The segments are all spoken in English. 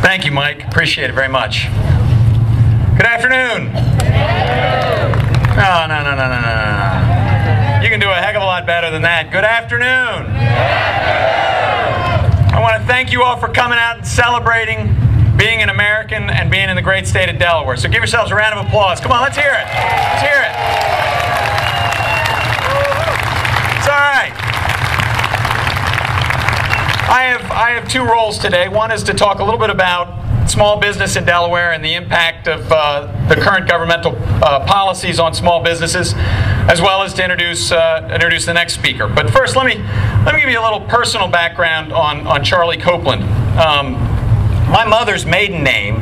Thank you, Mike. Appreciate it very much. Good afternoon. Oh, no. You can do a heck of a lot better than that. Good afternoon. I want to thank you all for coming out and celebrating being an American and being in the great state of Delaware. So give yourselves a round of applause. Come on, let's hear it. Let's hear it. It's all right. I have two roles today. One is to talk a little bit about small business in Delaware and the impact of the current governmental policies on small businesses, as well as to introduce the next speaker. But first, let me give you a little personal background on Charlie Copeland. My mother's maiden name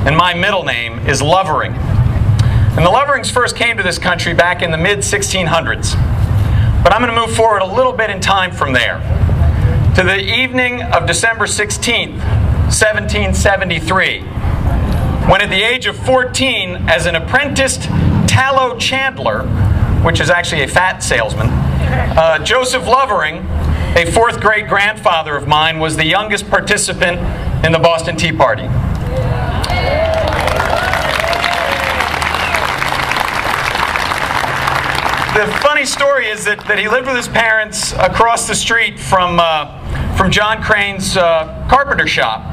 and my middle name is Lovering. And the Loverings first came to this country back in the mid-1600s. But I'm going to move forward a little bit in time from there, to the evening of December 16th, 1773, when at the age of 14, as an apprenticed tallow chandler, which is actually a fat salesman, Joseph Lovering, a fourth great-grandfather of mine, was the youngest participant in the Boston Tea Party. The funny story is that he lived with his parents across the street from John Crane's carpenter shop.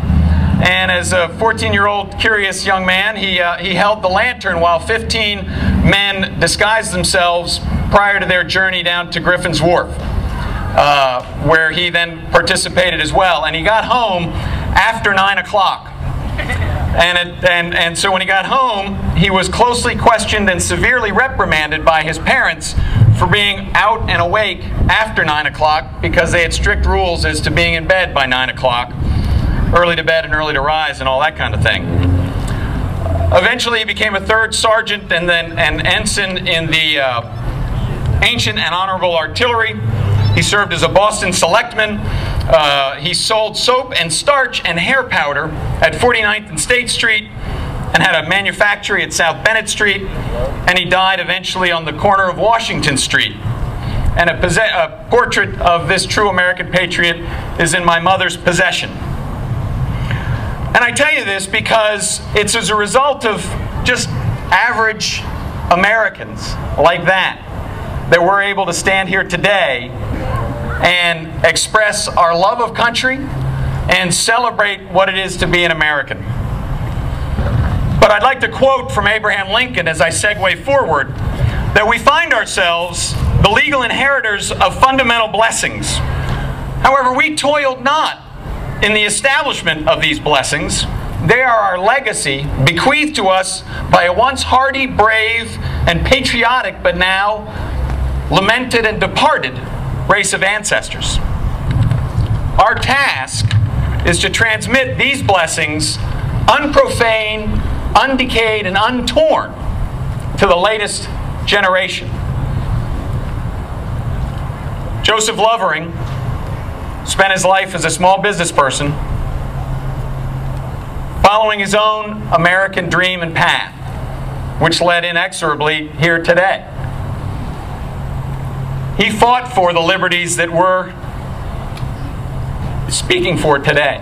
And as a 14-year-old curious young man, he held the lantern while 15 men disguised themselves prior to their journey down to Griffin's Wharf, where he then participated as well. And he got home after 9 o'clock. And so when he got home, he was closely questioned and severely reprimanded by his parents for being out and awake after 9 o'clock, because they had strict rules as to being in bed by 9 o'clock, early to bed and early to rise and all that kind of thing. Eventually he became a third sergeant and then an ensign in the Ancient and Honorable Artillery. He served as a Boston selectman. He sold soap and starch and hair powder at 49th and State Street, and had a manufactory at South Bennett Street, and he died eventually on the corner of Washington Street. And a portrait of this true American patriot is in my mother's possession. And I tell you this because it's as a result of just average Americans like that we're able to stand here today and express our love of country and celebrate what it is to be an American. But I'd like to quote from Abraham Lincoln as I segue forward, that we find ourselves the legal inheritors of fundamental blessings. However, we toiled not in the establishment of these blessings. They are our legacy, bequeathed to us by a once hardy, brave, and patriotic, but now lamented and departed race of ancestors. Our task is to transmit these blessings unprofaned, undecayed, and untorn to the latest generation. Joseph Lovering spent his life as a small business person, following his own American dream and path, which led inexorably here today. He fought for the liberties that we're speaking for today.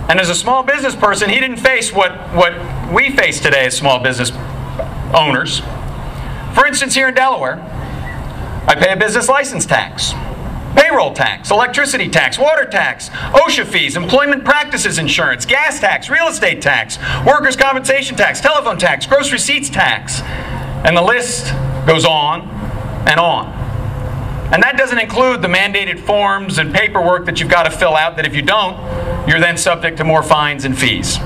And as a small business person, he didn't face what we face today as small business owners. For instance, here in Delaware, I pay a business license tax, payroll tax, electricity tax, water tax, OSHA fees, employment practices insurance, gas tax, real estate tax, workers' compensation tax, telephone tax, gross receipts tax, and the list goes on and on. And that doesn't include the mandated forms and paperwork that you've got to fill out, that if you don't, you're then subject to more fines and fees.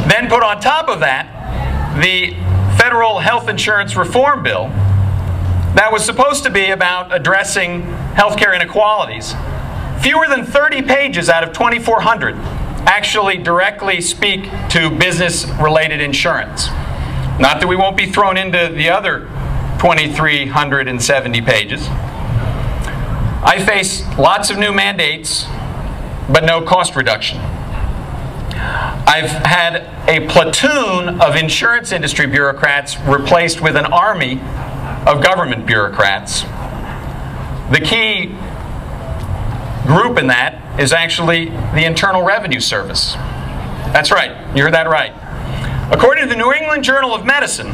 Then put on top of that the federal health insurance reform bill that was supposed to be about addressing healthcare inequalities. Fewer than 30 pages out of 2,400 actually directly speak to business-related insurance. Not that we won't be thrown into the other 2,370 pages. I face lots of new mandates, but no cost reduction. I've had a platoon of insurance industry bureaucrats replaced with an army of government bureaucrats. The key group in that is actually the Internal Revenue Service. That's right, you heard that right. According to the New England Journal of Medicine,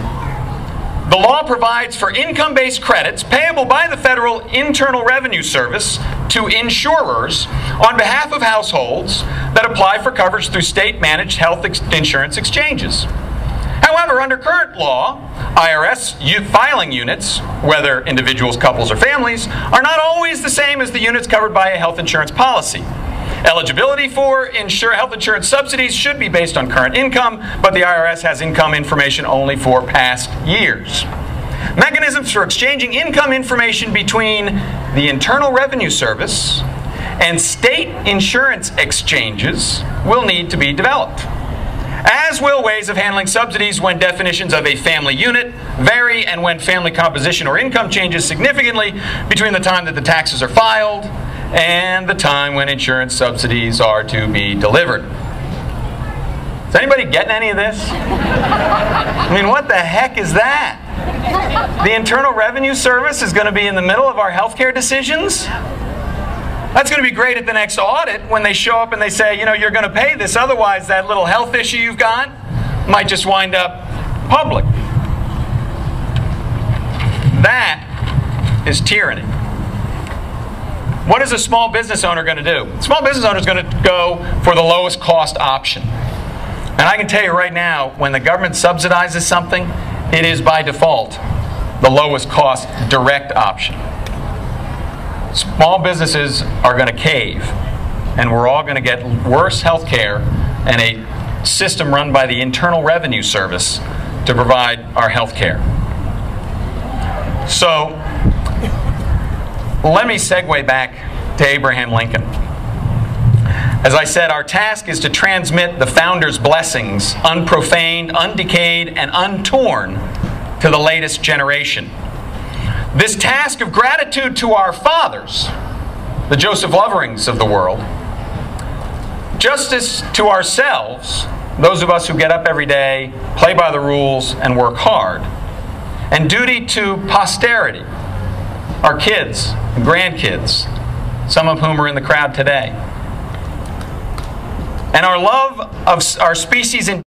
the law provides for income-based credits payable by the Federal Internal Revenue Service to insurers on behalf of households that apply for coverage through state-managed health insurance exchanges. However, under current law, IRS filing units, whether individuals, couples, or families, are not always the same as the units covered by a health insurance policy. Eligibility for health insurance subsidies should be based on current income, but the IRS has income information only for past years. Mechanisms for exchanging income information between the Internal Revenue Service and state insurance exchanges will need to be developed, as will ways of handling subsidies when definitions of a family unit vary and when family composition or income changes significantly between the time that the taxes are filed and the time when insurance subsidies are to be delivered. Is anybody getting any of this? I mean, what the heck is that? The Internal Revenue Service is going to be in the middle of our healthcare decisions? That's going to be great at the next audit when they show up and they say, you know, you're going to pay this, otherwise that little health issue you've got might just wind up public. That is tyranny. What is a small business owner going to do? A small business owner is going to go for the lowest cost option. And I can tell you right now, when the government subsidizes something, it is by default the lowest cost direct option. Small businesses are going to cave, and we're all going to get worse health care and a system run by the Internal Revenue Service to provide our health care. So, let me segue back to Abraham Lincoln. As I said, our task is to transmit the founder's blessings, unprofaned, undecayed, and untorn, to the latest generation. This task of gratitude to our fathers, the Joseph Loverings of the world, justice to ourselves, those of us who get up every day, play by the rules, and work hard, and duty to posterity, our kids and grandkids, some of whom are in the crowd today. And our love of our species in